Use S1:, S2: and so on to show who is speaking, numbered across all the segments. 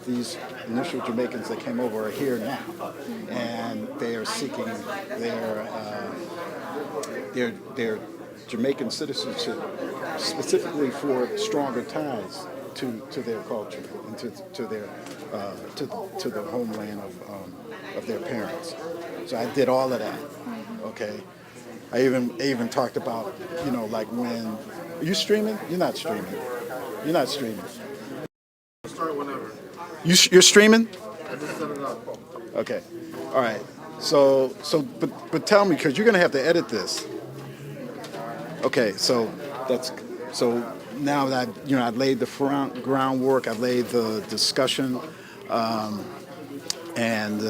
S1: these initial Jamaicans that came over are here now, and they are seeking their Jamaican citizenship specifically for stronger ties to their culture and to the homeland of their parents. So I did all of that. Okay, I even talked about, like when are you streaming? You're not streaming. You're not streaming.
S2: Start whenever.
S1: You're streaming?
S2: I just set it up.
S1: Okay. All right. So but tell me, because you're gonna have to edit this. Okay. So now that I've laid the groundwork, I've laid the discussion, and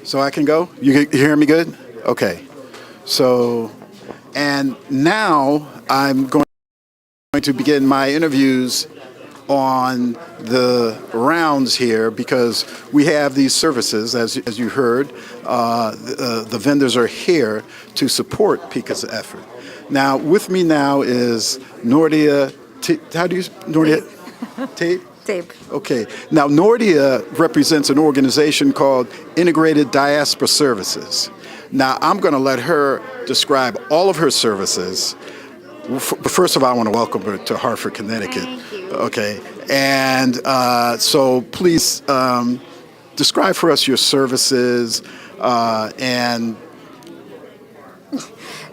S1: so I can go. You hear me good? Okay. So, and now I'm going to begin my interviews on the rounds here, because we have these services, as you heard. The vendors are here to support PICA's effort. Now, with me now is Nordia. How do you Nordia? Tape.
S3: Tape.
S1: Okay. Now, Nordia represents an organization called Integrated Diaspora Services. Now, I'm going to let her describe all of her services. But first of all, I want to welcome her to Hartford, Connecticut.
S3: Thank you.
S1: Okay. And so please describe for us your services and...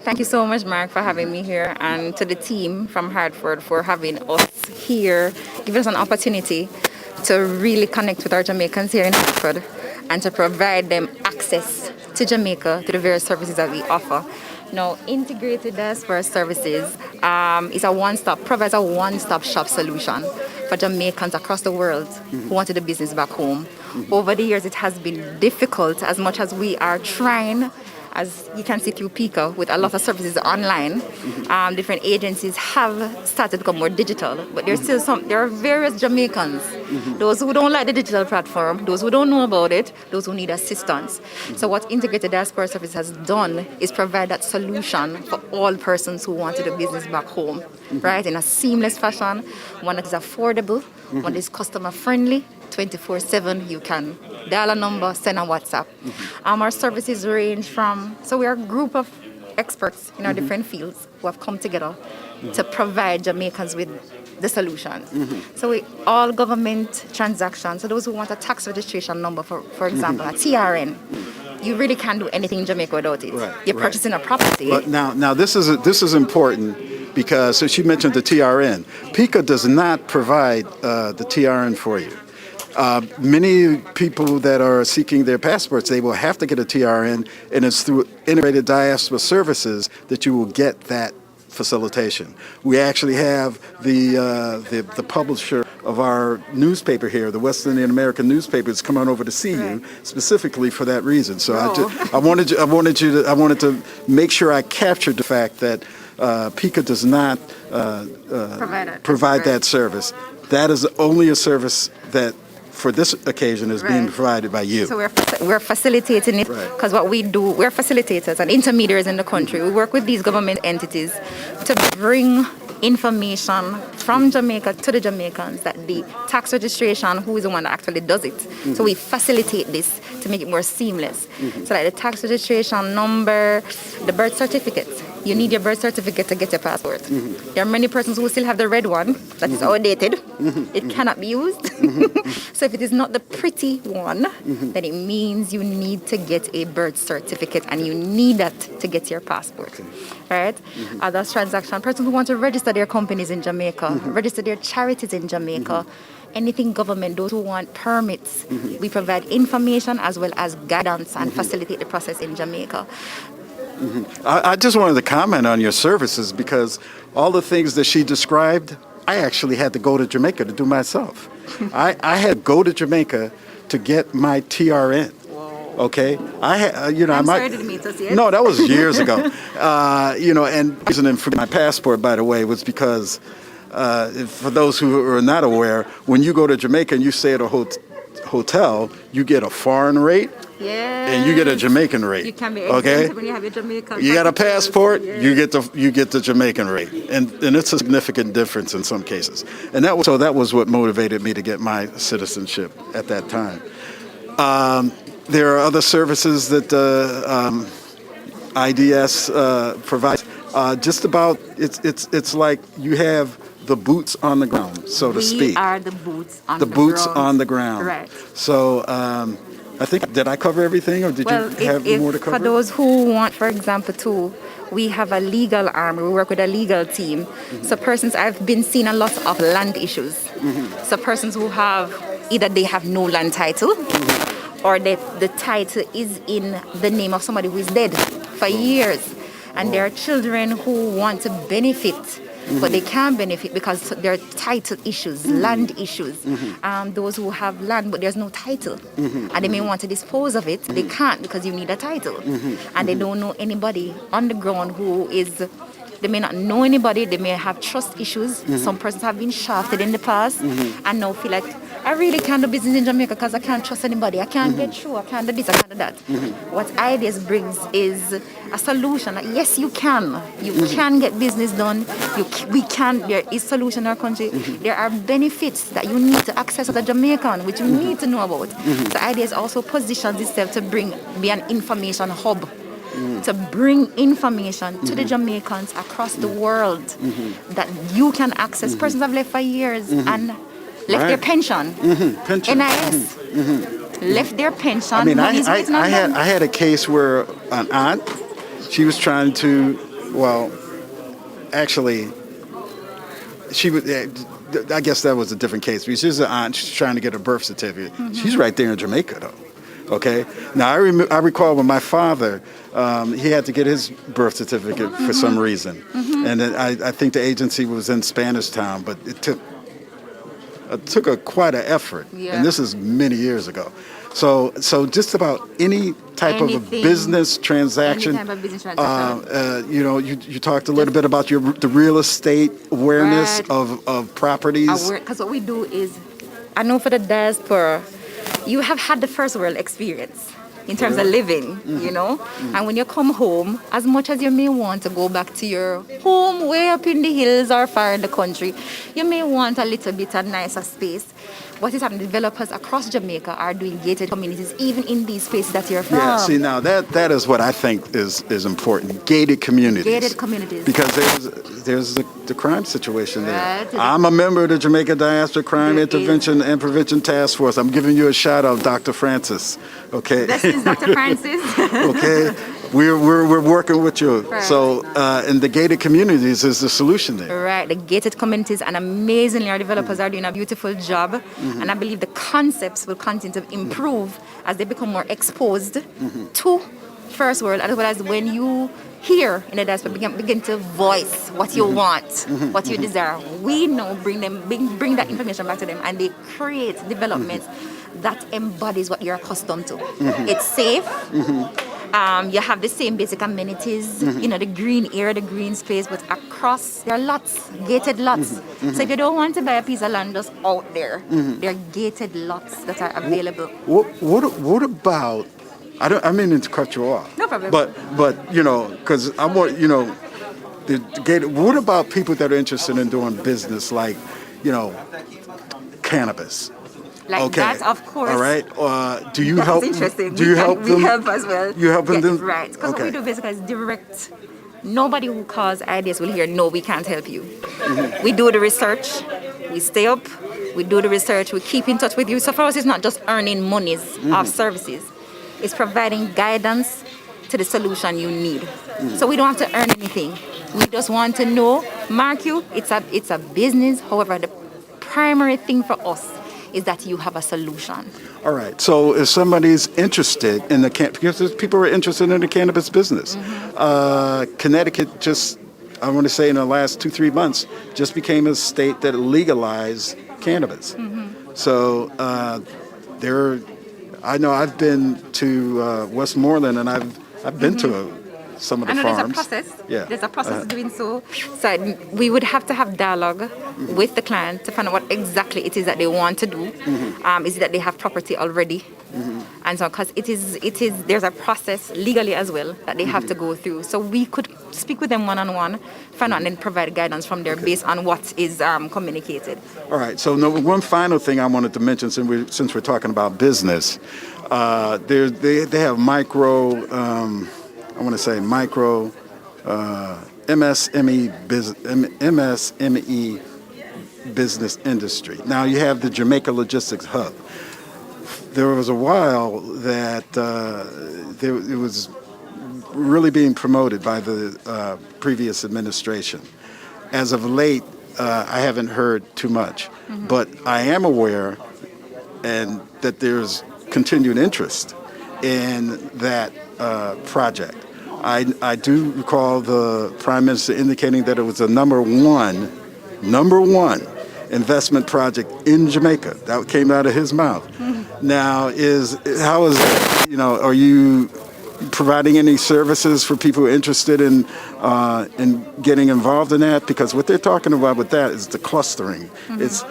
S3: Thank you so much, Mark, for having me here, and to the team from Hartford for having us here, giving us an opportunity to really connect with our Jamaicans here in Hartford and to provide them access to Jamaica, to the various services that we offer. Now, Integrated Diaspora Services provides a one-stop shop solution for Jamaicans across the world who want to do business back home. Over the years, it has been difficult, as much as we are trying, as you can see through PICA, with a lot of services online. Different agencies have started to become more digital, but there are various Jamaicans, those who don't like the digital platform, those who don't know about it, those who need assistance. So what Integrated Diaspora Service has done is provide that solution for all persons who want to do business back home, right, in a seamless fashion, one that is affordable, one that is customer friendly, 24/7. You can dial a number, send a WhatsApp. Our services range from, so we are a group of experts in our different fields who have come together to provide Jamaicans with the solutions. So all government transactions, so those who want a tax registration number, for example, a TRN, you really can't do anything in Jamaica without it.
S1: Right,
S3: You're purchasing a property.
S1: But now this is important, because so she mentioned the TRN. PICA does not provide the TRN for you. Many people that are seeking their passports, they will have to get a TRN, and it's through Integrated Diaspora Services that you will get that facilitation. We actually have the publisher of our newspaper here, the West Indian American newspaper, is coming over to see you specifically for that reason. So I wanted to make sure I captured the fact that PICA does not provide that service. That is only a service that, for this occasion, is being provided by you.
S3: So we're facilitating it, because what we do, we're facilitators and intermediaries in the country. We work with these government entities to bring information from Jamaica to the Jamaicans, that the tax registration, who is the one that actually does it. So we facilitate this to make it more seamless. So like the tax registration number, the birth certificate. You need your birth certificate to get your passport. There are many persons who still have the red one that is outdated. It cannot be used. So if it is not the pretty one, then it means you need to get a birth certificate, and you need that to get your passport. Right? Other transaction, persons who want to register their companies in Jamaica, register their charities in Jamaica, anything government, those who want permits, we provide information as well as guidance and facilitate the process in Jamaica.
S1: I just wanted to comment on your services, because all the things that she described, I actually had to go to Jamaica to do myself. I had to go to Jamaica to get my TRN. Okay,
S3: I'm sorry to meet us yet.
S1: No, that was years ago. And the reason for my passport, by the way, was because for those who are not aware, when you go to Jamaica and you stay at a hotel, you get a foreign rate
S3: Yeah.
S1: and you get a Jamaican rate.
S3: You can be
S1: okay.
S3: exempt when you have your Jamaican.
S1: You got a passport,
S3: Yeah.
S1: you get the Jamaican rate, and it's a significant difference in some cases. And that was what motivated me to get my citizenship at that time. There are other services that IDS provides. Just about it's like you have the boots on the ground, so to speak.
S3: We are the boots on
S1: The
S3: the
S1: boots
S3: ground.
S1: on the ground.
S3: Right.
S1: So I think, did I cover everything, or did
S3: Well,
S1: you have more to cover?
S3: for those who want, for example, too, we have a legal arm. We work with a legal team. So persons, I've been seeing a lot of land issues. So persons who have, either they have no land title, or the title is in the name of somebody who is dead for years. And there are children who want to benefit, but they can't benefit because there are title issues, land issues. Those who have land, but there's no title. And they may want to dispose of it. They can't because you need a title. And they don't know anybody on the ground who is, they may not know anybody. They may have trust issues. Some persons have been shafted in the past and now feel like, I really can't do business in Jamaica because I can't trust anybody. I can't get through. I can't do this. I can't do that. What Ideas brings is a solution. Like, yes, you can. You can get business done. We can. There is solution in our country. There are benefits that you need to access as a Jamaican, which you need to know about. So Ideas also positions itself to be an information hub. To bring information to the Jamaicans across the world that you can access. Persons have left for years and left their pension.
S1: Pension.
S3: NIS. Left their pension.
S1: I mean,
S3: money's written on them.
S1: I had a case where an aunt, she was trying to, well, actually, she was, I guess that was a different case. Because she's an aunt, she's trying to get a birth certificate. She's right there in Jamaica, though. Okay. Now I recall when my father, he had to get his birth certificate for some reason, and then I think the agency was in Spanish Town, but it took quite an effort, and this is many years ago. So just about any type of a business transaction.
S3: Any type of business transaction.
S1: You talked a little bit about the real estate awareness
S3: Right.
S1: of properties.
S3: Because what we do is, I know for the diaspora, you have had the first world experience in terms of living, you know? And when you come home, as much as you may want to go back to your home way up in the hills or far in the country, you may want a little bit of nicer space. What is happening? Developers across Jamaica are doing gated communities, even in these spaces that you're from.
S1: Yeah, see, now that is what I think is important. Gated communities.
S3: Gated communities.
S1: Because there's the crime situation there.
S3: Right.
S1: I'm a member of the Jamaica Diaspora Crime
S3: There
S1: Intervention and Prevention Task Force. I'm giving you a shout out, Dr. Francis. Okay.
S3: This is Dr. Francis.
S1: Okay. We're working with you.
S3: Right.
S1: So, and the gated communities is the solution there.
S3: Right, the gated communities, and amazingly our developers are doing a beautiful job. And I believe the concepts will continue to improve as they become more exposed to first world, as well as when you here in the diaspora begin to voice what you want, what you desire. We now bring that information back to them, and they create developments that embodies what you're accustomed to. It's safe. You have the same basic amenities, the green air, the green space, but across, there are lots, gated lots. So if you don't want to buy a piece of land just out there, there are gated lots that are available.
S1: What about, I mean to cut you off.
S3: No problem.
S1: But because I want, the gated, what about people that are interested in doing business like, cannabis?
S3: Like that, of course.
S1: All right. Do you
S3: That's
S1: help?
S3: interesting.
S1: Do you help them?
S3: We help as well.
S1: You helping them?
S3: Right. Because what we do basically is direct. Nobody who calls Ideas will hear, no, we can't help you. We do the research. We stay up. We do the research. We keep in touch with you. So for us, it's not just earning monies of services. It's providing guidance to the solution you need. So we don't have to earn anything. We just want to know, mark you, it's a business. However, the primary thing for us is that you have a solution.
S1: All right. So if somebody's interested in because people are interested in the cannabis business, Connecticut just, I want to say in the last 2-3 months, just became a state that legalized cannabis. So I know I've been to Westmoreland, and I've been to some of the farms.
S3: There's a process.
S1: Yeah.
S3: There's a process of doing so. So we would have to have dialogue with the client to find out what exactly it is that they want to do. Is it that they have property already? And and so because there's a process legally as well that they have to go through. So we could speak with them one-on-one, find out, and then provide guidance from there based on what is communicated.
S1: All right. So one final thing I wanted to mention, since we're talking about business, they have micro. I want to say micro MSME business industry. Now you have the Jamaica Logistics Hub. There was a while that it was really being promoted by the previous administration. As of late, I haven't heard too much, but I am aware and that there's continued interest in that project. I do recall the Prime Minister indicating that it was the number one investment project in Jamaica. That came out of his mouth. Now, how is that? Are you providing any services for people interested in getting involved in that? Because what they're talking about with that is the clustering. It's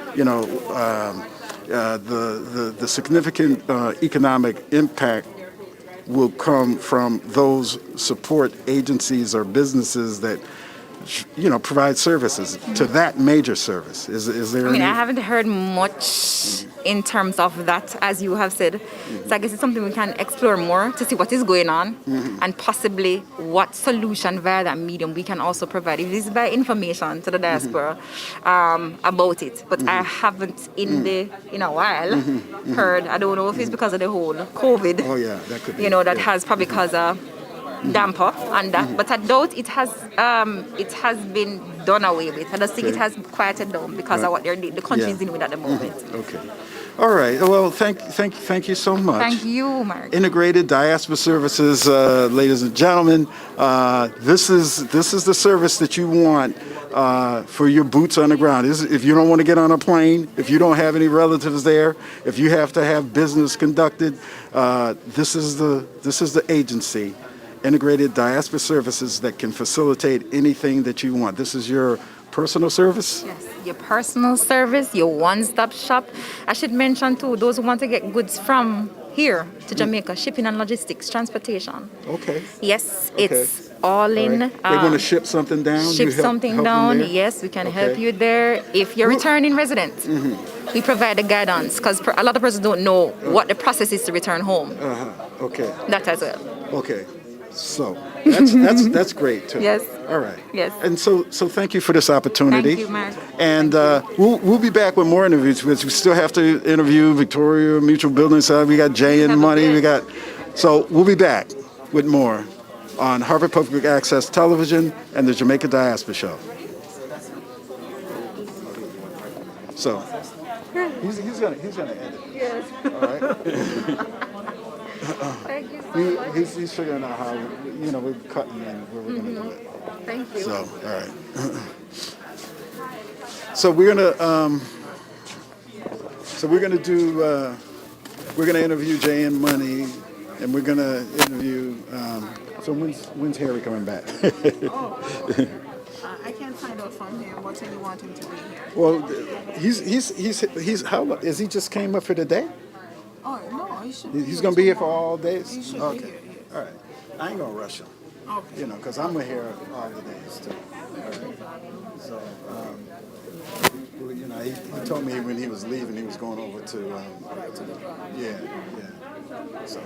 S1: the significant economic impact will come from those support agencies or businesses that provide services to that major service. Is there?
S3: I haven't heard much in terms of that, as you have said. So I guess it's something we can explore more to see what is going on and possibly what solution via that medium we can also provide. If this is by information to the diaspora about it, but I haven't in a while heard. I don't know if it's because of the whole COVID.
S1: Oh yeah, that could be.
S3: That has probably caused a damper on that, but I doubt it has been done away with. I just think it has quieted down because of what the country is dealing with at the moment.
S1: Okay. All right. Well, thank you so much.
S3: Thank you, Mark.
S1: Integrated Diaspora Services, ladies and gentlemen. This is the service that you want for your boots on the ground. If you don't want to get on a plane, if you don't have any relatives there, if you have to have business conducted, this is the agency. Integrated Diaspora Services that can facilitate anything that you want. This is your personal service?
S3: Yes, your personal service, your one-stop shop. I should mention too, those who want to get goods from here to Jamaica, shipping and logistics, transportation.
S1: Okay.
S3: Yes, it's all in.
S1: Right. They want to ship something down?
S3: Help down, yes, we can help you there. If you're returning resident, we provide the guidance because a lot of persons don't know what the process is to return home.
S1: Okay.
S3: That as well.
S1: Okay. So that's great too.
S3: Yes.
S1: All right.
S3: Yes.
S1: And so thank you for this opportunity.
S3: Thank you, Mark.
S1: And we'll be back with more interviews. We still have to interview Victoria Mutual Building Side. We got Jay and Money. So we'll be back with more on Harvard Public Access Television and the Jamaica Diaspora Show. So he's gonna edit.
S3: Yes.
S1: All right.
S3: Thank you so much.
S1: He's figuring out how, we're cutting in where we're going to do it.
S3: Thank you.
S1: So, all right. So we're going to interview Jay and Money, and we're going to interview, so when's Harry coming back?
S4: I can't find out from him what you want him to be here.
S1: Well, he's how long, is he just came up for today?
S4: Oh, no, he should
S1: He's going to be here for all days?
S4: He should
S1: Okay.
S4: be here, yes.
S1: All right. I ain't going to rush him.
S4: Okay.
S1: Because I'm here all the days too. All right. So, he told me when he was leaving, he was going over to, yeah. So.